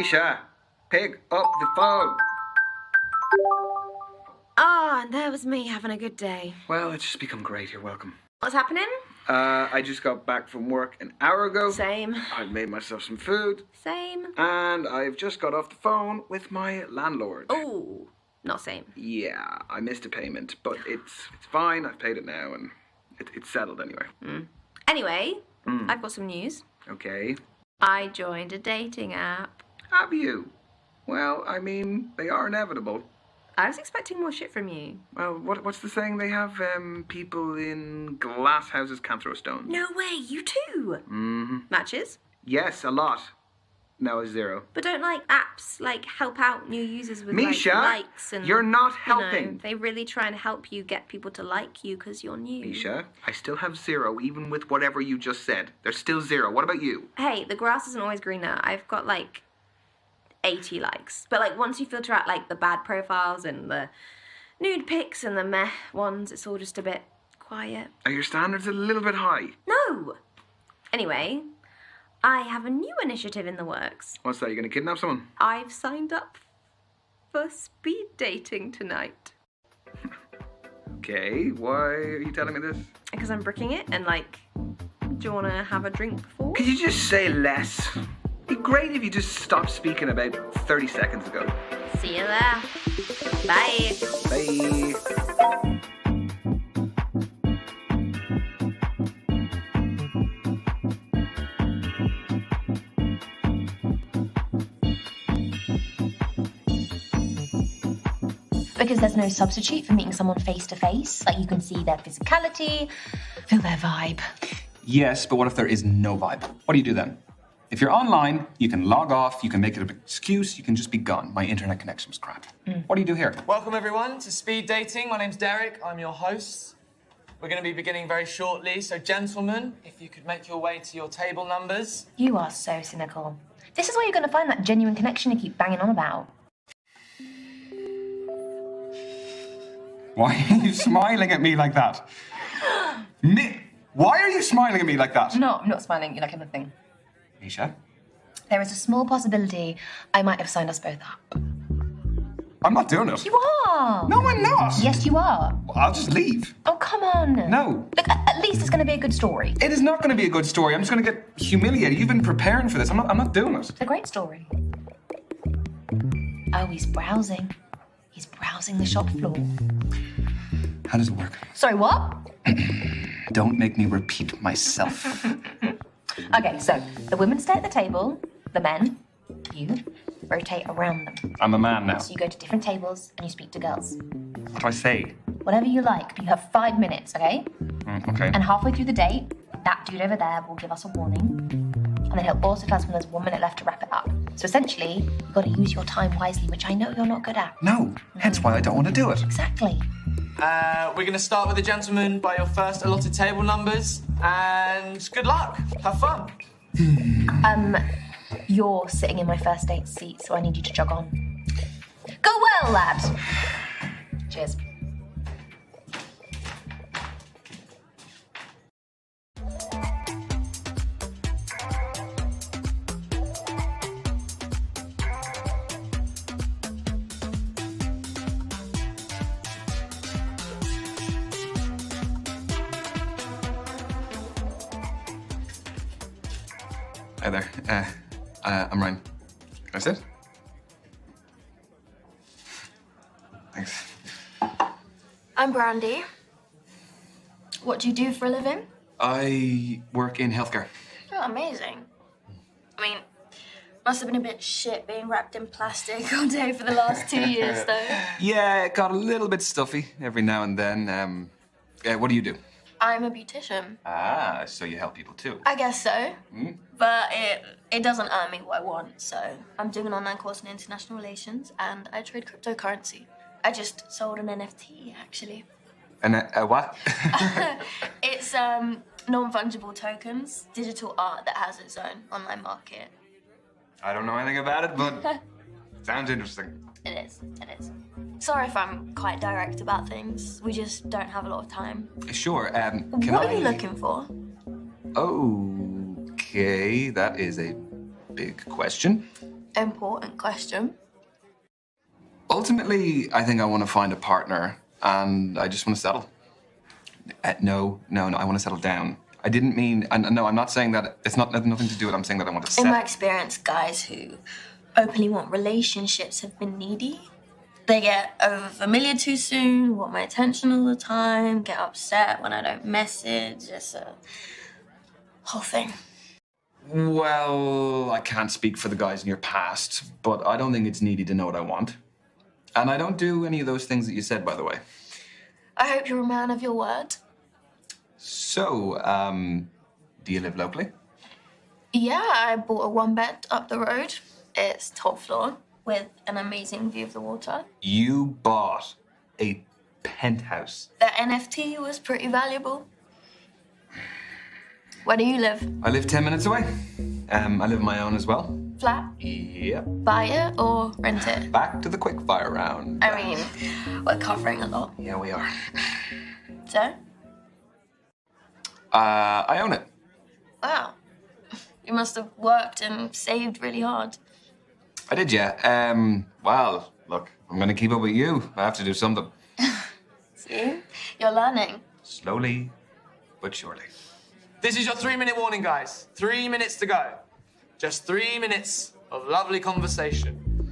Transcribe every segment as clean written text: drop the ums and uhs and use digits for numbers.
Misha, pick up the phone. Ah, and there was me having a good day. Well, it's just become great. You're welcome. What's happening? I just got back from work an hour ago. Same. I've made myself some food. Same. And I've just got off the phone with my landlord. Oh, not same. Yeah, I missed a payment, but it's fine. I've paid it now, and it's settled anyway. Anyway, I've got some news. Okay. I joined a dating app. Have you? Well, I mean, they are inevitable. I was expecting more shit from you. Well, what's the saying? They have people in glass houses can't throw stones. No way, you too. Matches? Yes, a lot. No, a 0. But don't apps help out new users with Misha, likes and you're not helping. they really try and help you get people to like you because you're new. Misha, I still have 0 even with whatever you just said. There's still 0. What about you? Hey, the grass isn't always greener. I've got 80 likes. But once you filter out the bad profiles and the nude pics and the meh ones, it's all just a bit quiet. Are your standards a little bit high? No. Anyway, I have a new initiative in the works. What's that? You gonna kidnap someone? I've signed up for speed dating tonight. Okay, why are you telling me this? Because I'm bricking it and do you want to have a drink before? Could you just say less? It'd be great if you just stopped speaking about 30 seconds ago. See you there. Bye. Bye. Because there's no substitute for meeting someone face to face. You can see their physicality, feel their vibe. Yes, but what if there is no vibe? What do you do then? If you're online, you can log off, you can make it an excuse, you can just be gone. My internet connection was crap. What do you do here? Welcome everyone to Speed Dating. My name's Derek, I'm your host. We're going to be beginning very shortly, so gentlemen, if you could make your way to your table numbers. You are so cynical. This is where you're going to find that genuine connection you keep banging on about. Why are you smiling at me like that? Why are you smiling at me like that? No, I'm not smiling at you like anything. Misha? There is a small possibility I might have signed us both up. I'm not doing it. You are! No, I'm not! Yes, you are. I'll just leave. Oh, come on. No. Look, at least it's going to be a good story. It is not going to be a good story. I'm just going to get humiliated. You've been preparing for this. I'm not doing it. It's a great story. Oh, he's browsing. He's browsing the shop floor. How does it work? Sorry, what? Don't make me repeat myself. Okay, so the women stay at the table, the men, you, rotate around them. I'm a man now. So you go to different tables and you speak to girls. What do I say? Whatever you like, but you have 5 minutes, okay? Okay. And halfway through the date, that dude over there will give us a warning. And then he'll also tell us when there's 1 minute left to wrap it up. So essentially, you've got to use your time wisely, which I know you're not good at. No, hence why I don't want to do it. Exactly. We're going to start with the gentlemen by your first allotted table numbers, and good luck. Have fun. You're sitting in my first date seat, so I need you to jog on. Go well, lad. Cheers. Hi there. I'm Ryan. Can I sit? Thanks. I'm Brandy. What do you do for a living? I work in healthcare. Oh, amazing. I mean, must have been a bit shit being wrapped in plastic all day for the last 2 years, though. Yeah, it got a little bit stuffy every now and then. What do you do? I'm a beautician. Ah, so you help people too. I guess so. But it doesn't earn me what I want, so I'm doing an online course in international relations, and I trade cryptocurrency. I just sold an NFT, actually. A what? It's non-fungible tokens, digital art that has its own online market. I don't know anything about it, but sounds interesting. It is. Sorry if I'm quite direct about things. We just don't have a lot of time. Sure, can What are you looking for? Okay, that is a big question. important question. Ultimately, I think I want to find a partner, and I just want to settle. No, I want to settle down. I didn't mean, and no, I'm not saying that, it's not nothing to do with it. I'm saying that I want to In settle. my experience, guys who openly want relationships have been needy. They get over familiar too soon, want my attention all the time, get upset when I don't message. It's a whole thing. Well, I can't speak for the guys in your past, but I don't think it's needy to know what I want. And I don't do any of those things that you said, by the way. I hope you're a man of your word. So, do you live locally? Yeah, I bought a 1-bed up the road. It's top floor with an amazing view of the water. You bought a penthouse. The NFT was pretty valuable. Where do you live? I live 10 minutes away. I live on my own as well. Flat? Yep. Buy it or rent it? Back to the quickfire round. I mean, we're covering a lot. Yeah, we are. So? I own it. Wow. You must have worked and saved really hard. I did, yeah. Well, look, I'm gonna keep up with you. I have to do something. See? You're learning. Slowly, but surely. This is your 3-minute warning, guys. 3 minutes to go. Just 3 minutes of lovely conversation.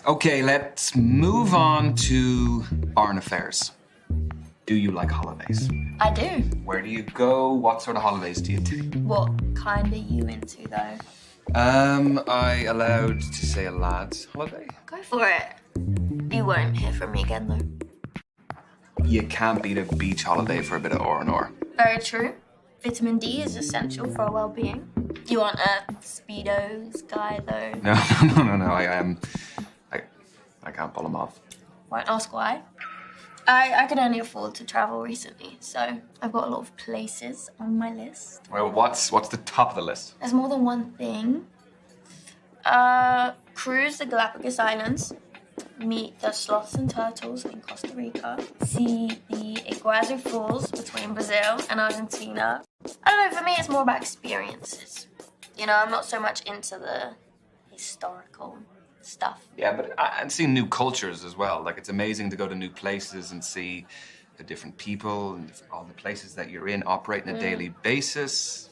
Okay, let's move on to foreign affairs. Do you like holidays? I do. Where do you go? What sort of holidays do you take? What kind are you into, though? I allowed to say a lad's holiday? Go for it. You won't hear from me again, though. You can't beat a beach holiday for a bit of R&R. Very true. Vitamin D is essential for our well-being. You aren't a Speedos guy, though. No. I can't pull them off. Won't ask why. I could only afford to travel recently, so I've got a lot of places on my list. Well, what's the top of the list? There's more than one thing. Cruise the Galapagos Islands, meet the sloths and turtles in Costa Rica, see the Iguazu Falls between Brazil and Argentina. I don't know, for me it's more about experiences. You know, I'm not so much into the historical stuff. Yeah, but and seeing new cultures as well. Like, it's amazing to go to new places and see the different people and all the places that you're in operate on a daily basis.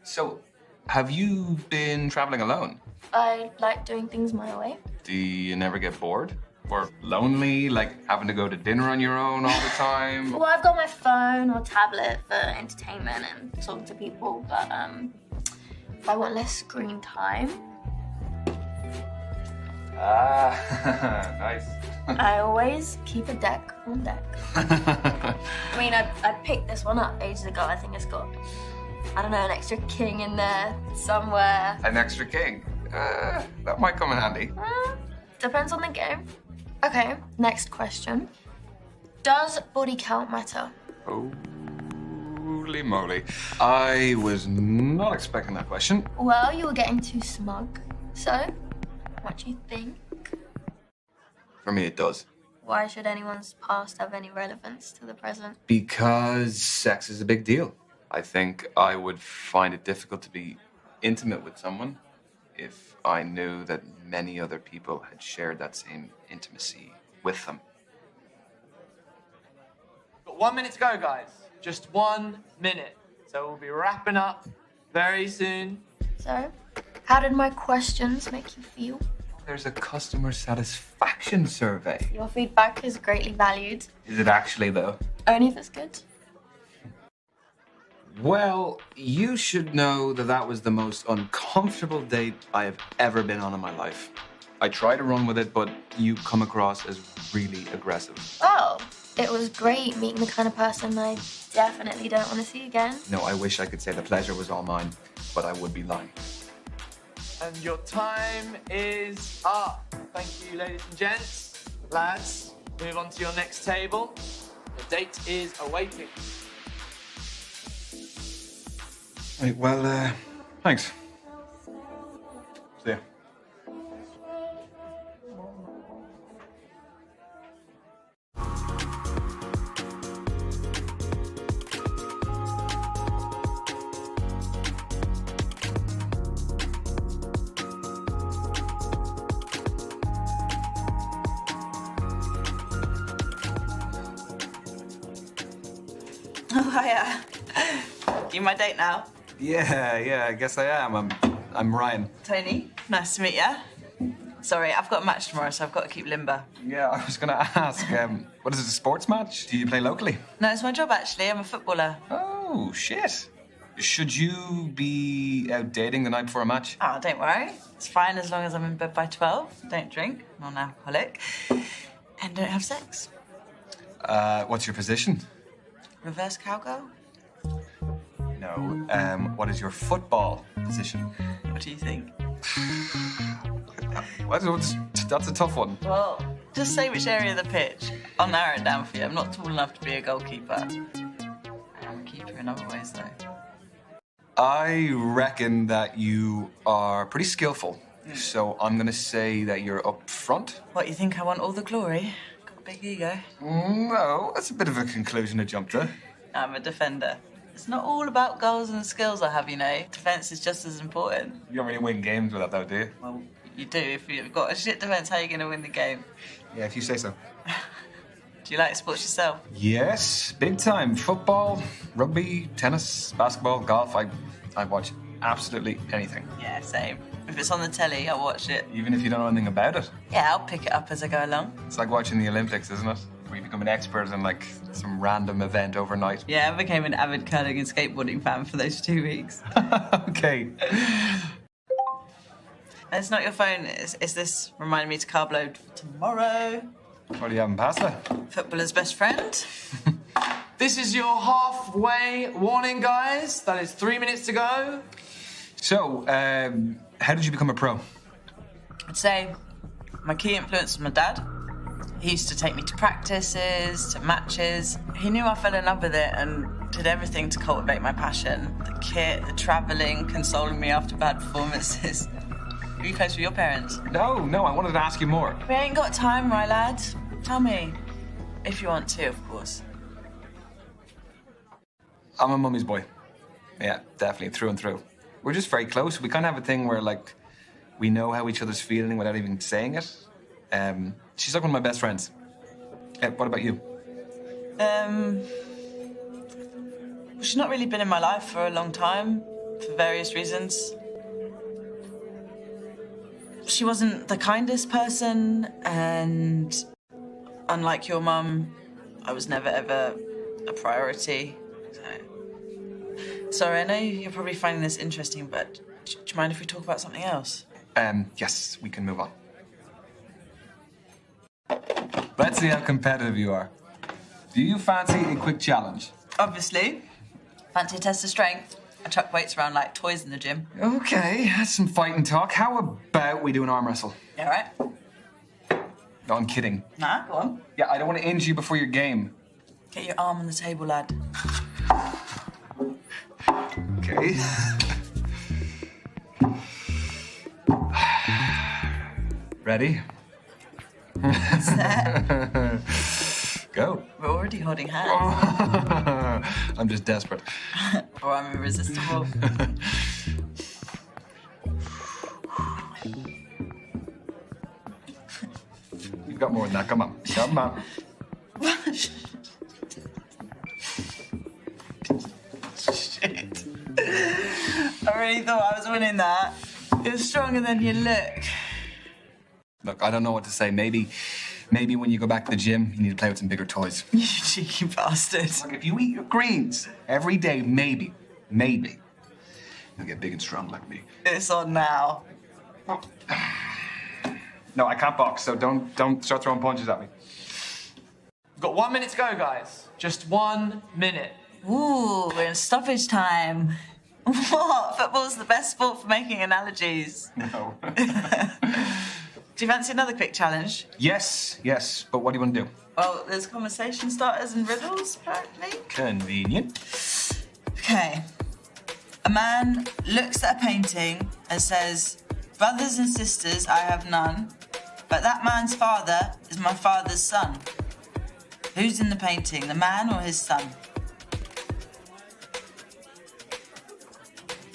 So, have you been traveling alone? I like doing things my way. Do you never get bored? Or lonely, like having to go to dinner on your own all the time? Well, I've got my phone or tablet for entertainment and talking to people, but if I want less screen time, nice. I always keep a deck on deck. I mean, I picked this one up ages ago. I think it's got, I don't know, an extra king in there somewhere. An extra king? That might come in handy. Depends on the game. Okay, next question. Does body count matter? Holy moly. I was not expecting that question. Well, you were getting too smug. So, what do you think? For me, it does. Why should anyone's past have any relevance to the present? Because sex is a big deal. I think I would find it difficult to be intimate with someone if I knew that many other people had shared that same intimacy with them. Got 1 minute to go, guys. Just 1 minute. So we'll be wrapping up very soon. So, how did my questions make you feel? There's a customer satisfaction survey. Your feedback is greatly valued. Is it actually, though? Only if it's good. Well, you should know that that was the most uncomfortable date I have ever been on in my life. I try to run with it, but you come across as really aggressive. Oh, it was great meeting the kind of person I definitely don't want to see again. No, I wish I could say the pleasure was all mine, but I would be lying. And your time is up. Thank you, ladies and gents. Lads, move on to your next table. The date is awaiting. Right, well, thanks. See ya. Oh, yeah. You my date now? Yeah, I guess I am. I'm Ryan. Tony, nice to meet ya. Sorry, I've got a match tomorrow, so I've got to keep limber. Yeah, I was gonna ask, what is it, a sports match? Do you play locally? No, it's my job, actually. I'm a footballer. Oh, shit. Should you be out dating the night before a match? Oh, don't worry. It's fine as long as I'm in bed by 12. Don't drink, non-alcoholic, and don't have sex. What's your position? Reverse cowgirl? No. What is your football position? What do you think? That's a tough one. Well, just say which area of the pitch. I'll narrow it down for you. I'm not tall enough to be a goalkeeper. I am a keeper in other ways, though. I reckon that you are pretty skillful. So I'm gonna say that you're up front. What, you think I want all the glory? Got a big ego. No, that's a bit of a conclusion to jump to. I'm a defender. It's not all about goals and skills I have, you know. Defence is just as important. You don't really win games with that, though, do you? Well, you do. If you've got a shit defence, how are you going to win the game? Yeah, if you say so. Do you like sports yourself? Yes, big time. Football, rugby, tennis, basketball, golf. I watch absolutely anything. Yeah, same. If it's on the telly, I'll watch it. Even if you don't know anything about it. Yeah, I'll pick it up as I go along. It's like watching the Olympics, isn't it? Where you become an expert in like some random event overnight. Yeah, I became an avid curling and skateboarding fan for those 2 weeks. Okay. It's not your phone. Is this reminding me to carb load for tomorrow? What do you have in pasta? Footballer's best friend. This is your halfway warning, guys. That is 3 minutes to go. So, how did you become a pro? I'd say my key influence was my dad. He used to take me to practices, to matches. He knew I fell in love with it and did everything to cultivate my passion. The kit, the travelling, consoling me after bad performances. Are you close with your parents? No, I wanted to ask you more. We ain't got time, my lad. Tell me. If you want to, of course. I'm a mummy's boy. Yeah, definitely, through and through. We're just very close. We kind of have a thing where, like, we know how each other's feeling without even saying it. She's like one of my best friends. What about you? She's not really been in my life for a long time, for various reasons. She wasn't the kindest person, and unlike your mum, I was never ever a priority. Sorry, I know you're probably finding this interesting, but do you mind if we talk about something else? Yes, we can move on. Let's see how competitive you are. Do you fancy a quick challenge? Obviously. Fancy a test of strength? I chuck weights around like toys in the gym. Okay, that's some fighting talk. How about we do an arm wrestle? Yeah, right? No, I'm kidding. Nah, go on. Yeah, I don't want to injure you before your game. Get your arm on the table, lad. Okay. Ready? Set. Go. We're already holding hands. I'm just desperate. Or I'm irresistible. You've got more than that. Come on. Come on. Shit. I really thought I was winning that. You're stronger than you look. Look, I don't know what to say. Maybe when you go back to the gym, you need to play with some bigger toys. You cheeky bastard. Look, if you eat your greens every day, maybe, you'll get big and strong like me. It's on now. No, I can't box, so don't start throwing punches at me. We've got 1 minute to go, guys. Just 1 minute. Ooh, we're in stoppage time. What? Football's the best sport for making analogies. No. Do you fancy another quick challenge? Yes, but what do you want to do? Well, there's conversation starters and riddles, apparently. Convenient. Okay. A man looks at a painting and says, "Brothers and sisters, I have none, but that man's father is my father's son." Who's in the painting, the man or his son?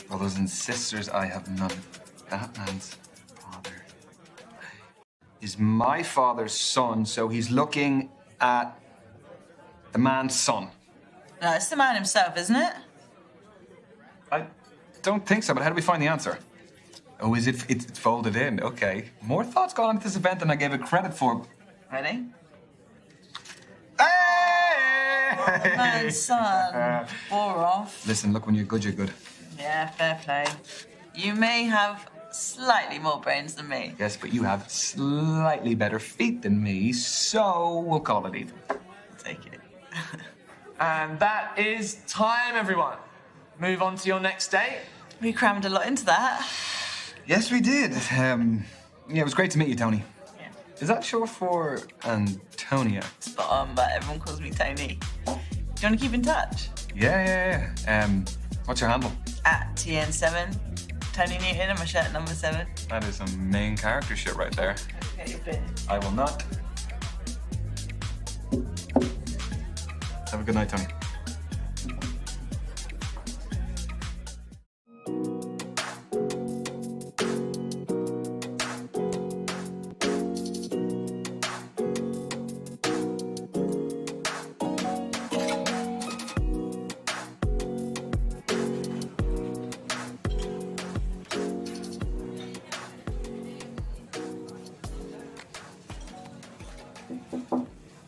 Brothers and sisters, I have none. That man's father is my father's son, so he's looking at the man's son. No, it's the man himself, isn't it? I don't think so, but how do we find the answer? Oh, is it? It's folded in. Okay. More thoughts gone into this event than I gave it credit for. Ready? Hey! Man, son. Bore off. Listen, look, when you're good, you're good. Yeah, fair play. You may have slightly more brains than me. Yes, but you have slightly better feet than me, so we'll call it even. Take it. And that is time, everyone. Move on to your next date. We crammed a lot into that. Yes, we did. Yeah, it was great to meet you, Tony. Yeah. Is that short for Antonia? Spot on, but everyone calls me Tony. Do you want to keep in touch? Yeah. What's your handle? At TN7. Tony Newton and my shirt number 7. That is some main character shit right there. Get your bit. I will not. Have a good night, Tony.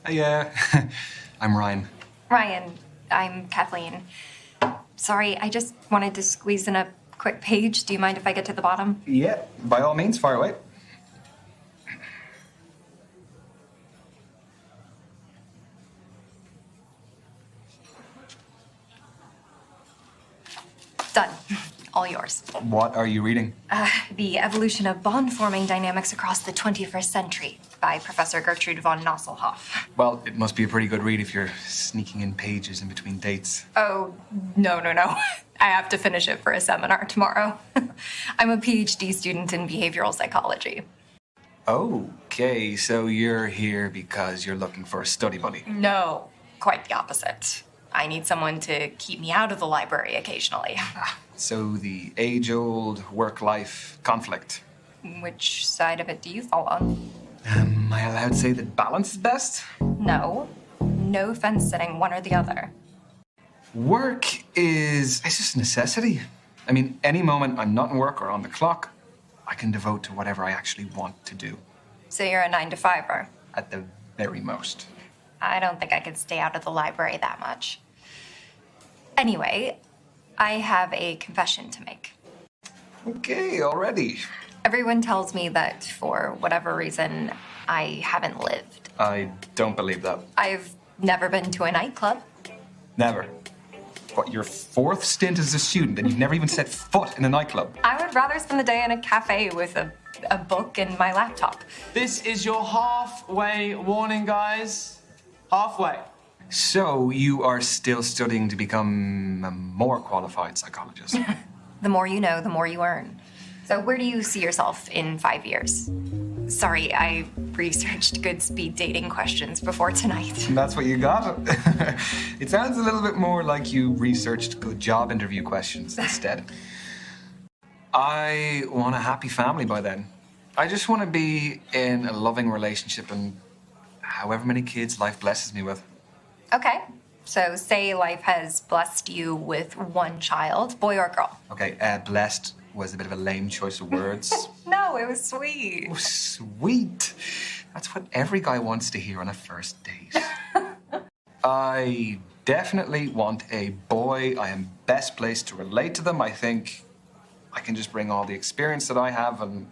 Hey, I'm Ryan. Ryan, I'm Kathleen. Sorry, I just wanted to squeeze in a quick page. Do you mind if I get to the bottom? Yeah, by all means, fire away. Done. All yours. What are you reading? The Evolution of Bond-Forming Dynamics Across the 21st Century by Professor Gertrude von Nosselhoff. Well, it must be a pretty good read if you're sneaking in pages in between dates. Oh, no. I have to finish it for a seminar tomorrow. I'm a PhD student in behavioral psychology. Okay, so you're here because you're looking for a study buddy. No, quite the opposite. I need someone to keep me out of the library occasionally. So the age-old work-life conflict. Which side of it do you fall on? Am I allowed to say that balance is best? No. No fence sitting, one or the other. Work it's just a necessity. I mean, any moment I'm not in work or on the clock, I can devote to whatever I actually want to do. So you're a 9-to-5-er? At the very most. I don't think I could stay out of the library that much. Anyway, I have a confession to make. Okay, already. Everyone tells me that for whatever reason, I haven't lived. I don't believe that. I've never been to a nightclub. Never. What, your 4th stint as a student and you've never even set foot in a nightclub? I would rather spend the day in a cafe with a book and my laptop. This is your halfway warning, guys. Halfway. So you are still studying to become a more qualified psychologist? The more you know, the more you earn. So where do you see yourself in 5 years? Sorry, I researched good speed dating questions before tonight. And that's what you got? It sounds a little bit more like you researched good job interview questions instead. I want a happy family by then. I just want to be in a loving relationship and however many kids life blesses me with. Okay, so say life has blessed you with one child, boy or girl. Okay, blessed was a bit of a lame choice of words. No, it was sweet. Oh, sweet. That's what every guy wants to hear on a first date. I definitely want a boy. I am best placed to relate to them. I think I can just bring all the experience that I have and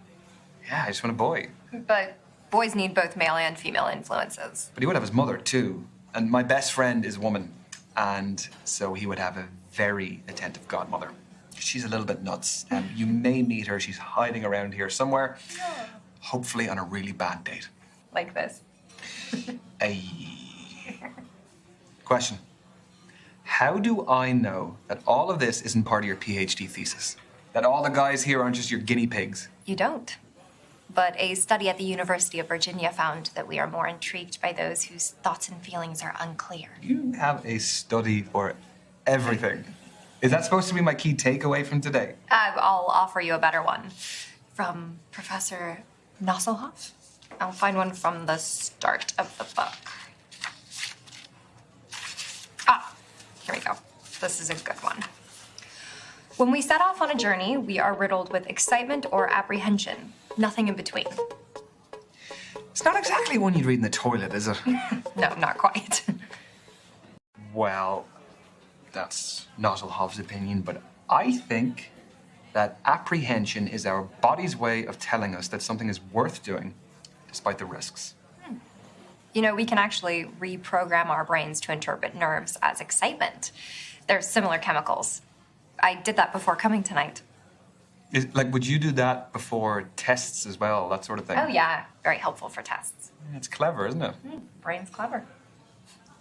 yeah, I just want a boy. But boys need both male and female influences. But he would have his mother too. And my best friend is a woman. And so he would have a very attentive godmother. She's a little bit nuts. And you may meet her. She's hiding around here somewhere. Hopefully on a really bad date. Like this. Question. How do I know that all of this isn't part of your PhD thesis? That all the guys here aren't just your guinea pigs? You don't. But a study at the University of Virginia found that we are more intrigued by those whose thoughts and feelings are unclear. You have a study for everything. Is that supposed to be my key takeaway from today? I'll offer you a better one. From Professor Nosselhoff? I'll find one from the start of the book. Here we go. This is a good one. When we set off on a journey, we are riddled with excitement or apprehension. Nothing in between. It's not exactly one you'd read in the toilet, is it? No, not quite. Well, that's Nottelhoff's opinion, but I think that apprehension is our body's way of telling us that something is worth doing, despite the risks. You know, we can actually reprogram our brains to interpret nerves as excitement. There's similar chemicals. I did that before coming tonight. Would you do that before tests as well, that sort of thing? Oh yeah, very helpful for tests. It's clever, isn't it? Brain's clever.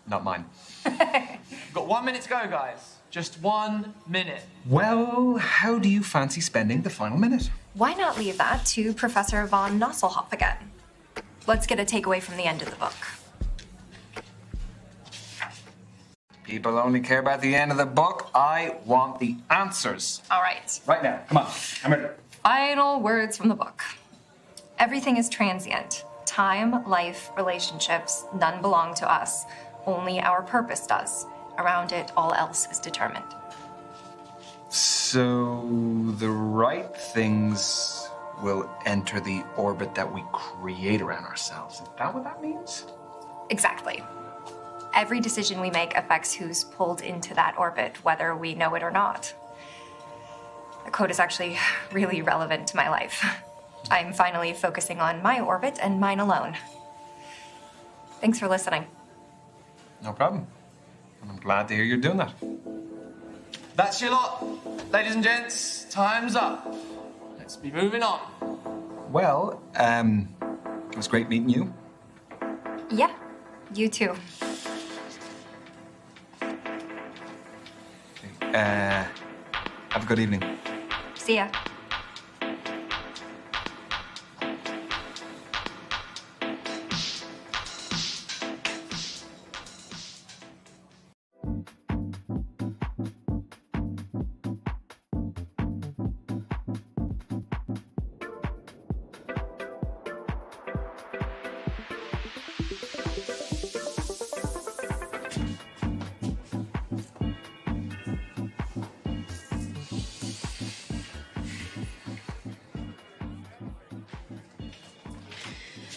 Not mine. We've got 1 minute to go, guys. Just 1 minute. Well, how do you fancy spending the final minute? Why not leave that to Professor von Nosselhoff again? Let's get a takeaway from the end of the book. People only care about the end of the book. I want the answers. All right. Right now, come on, I'm ready. Final words from the book. Everything is transient. Time, life, relationships, none belong to us. Only our purpose does. Around it, all else is determined. So the right things will enter the orbit that we create around ourselves. Is that what that means? Exactly. Every decision we make affects who's pulled into that orbit, whether we know it or not. The quote is actually really relevant to my life. I'm finally focusing on my orbit and mine alone. Thanks for listening. No problem. And I'm glad to hear you're doing that. That's your lot. Ladies and gents, time's up. Let's be moving on. Well, it was great meeting you. Yeah, you too. Have a good evening. See ya.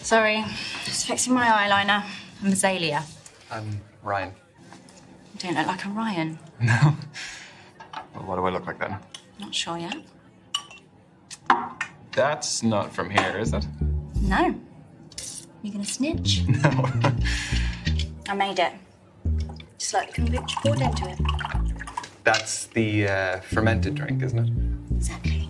Sorry, just fixing my eyeliner. I'm Azalea. I'm Ryan. You don't look like a Ryan. No? Well, what do I look like then? Not sure yet. That's not from here, is it? No. You gonna snitch? No. I made it. Just like the kombucha poured into it. That's the fermented drink, isn't it? Exactly.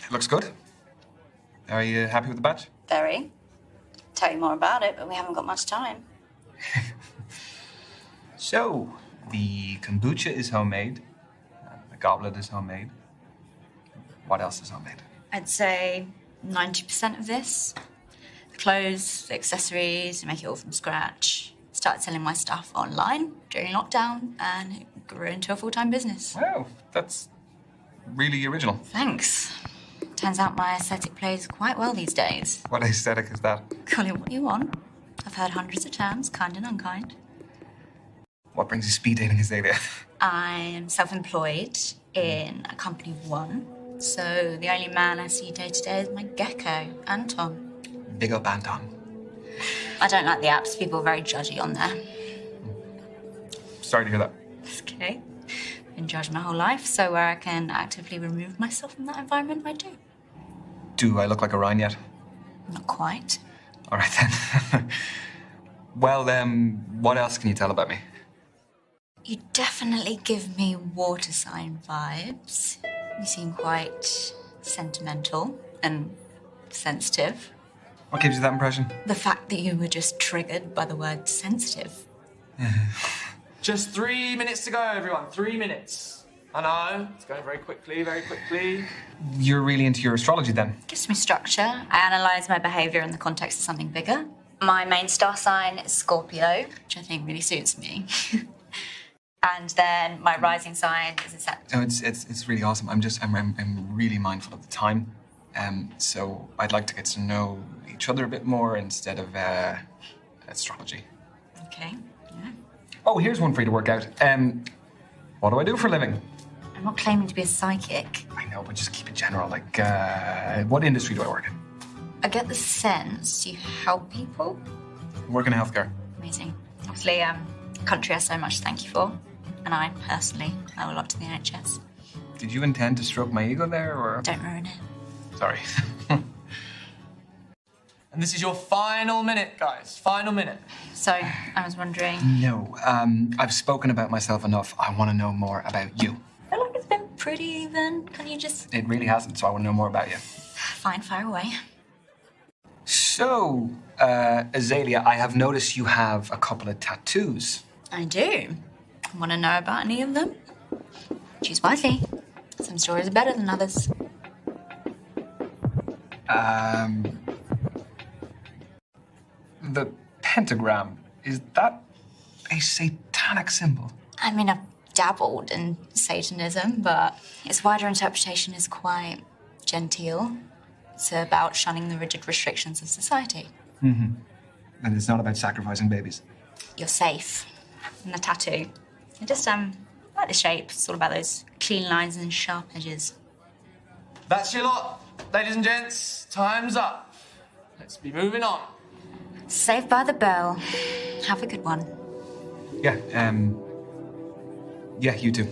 It looks good. Are you happy with the batch? Very. Tell you more about it, but we haven't got much time. So, the kombucha is homemade. The goblet is homemade. What else is homemade? I'd say 90% of this. The clothes, the accessories, I make it all from scratch. Started selling my stuff online during lockdown, and it grew into a full-time business. Wow, that's really original. Thanks. Turns out my aesthetic plays quite well these days. What aesthetic is that? Call it what you want. I've heard hundreds of terms, kind and unkind. What brings you speed dating, Azalea? I am self-employed in a company of one, so the only man I see day to day is my gecko, Anton. Big up Anton. I don't like the apps. People are very judgy on there. Sorry to hear that. It's okay. Been judged my whole life, so where I can actively remove myself from that environment, I do. Do I look like a Ryan yet? Not quite. All right then. Well, what else can you tell about me? You definitely give me water sign vibes. You seem quite sentimental and sensitive. What gives you that impression? The fact that you were just triggered by the word sensitive. Just 3 minutes to go, everyone. 3 minutes. I know, it's going very quickly, very quickly. You're really into your astrology then? Gives me structure. I analyse my behaviour in the context of something bigger. My main star sign is Scorpio, which I think really suits me. And then my rising sign is a Sag. No, it's really awesome. I'm really mindful of the time. So I'd like to get to know each other a bit more instead of astrology. Okay, yeah. Oh, here's one for you to work out. What do I do for a living? I'm not claiming to be a psychic. I know, but just keep it general. Like, what industry do I work in? I get the sense you help people. I work in healthcare. Amazing. Obviously, the country has so much to thank you for. And I, personally, owe a lot to the NHS. Did you intend to stroke my ego there, or...? Don't ruin it. Sorry. And this is your final minute, guys. Final minute. So, I was wondering... No, I've spoken about myself enough. I want to know more about you. I feel like it's been pretty even. Can you just... It really hasn't, so I want to know more about you. Fine, fire away. So, Azalea, I have noticed you have a couple of tattoos. I do. Want to know about any of them? Choose wisely. Some stories are better than others. The pentagram, is that a satanic symbol? I mean, I've dabbled in Satanism, but its wider interpretation is quite genteel. It's about shunning the rigid restrictions of society. Mm-hmm. And it's not about sacrificing babies. You're safe. And the tattoo. I just, like the shape. It's all about those clean lines and sharp edges. That's your lot. Ladies and gents, time's up. Let's be moving on. Saved by the bell. Have a good one. Yeah, yeah, you too.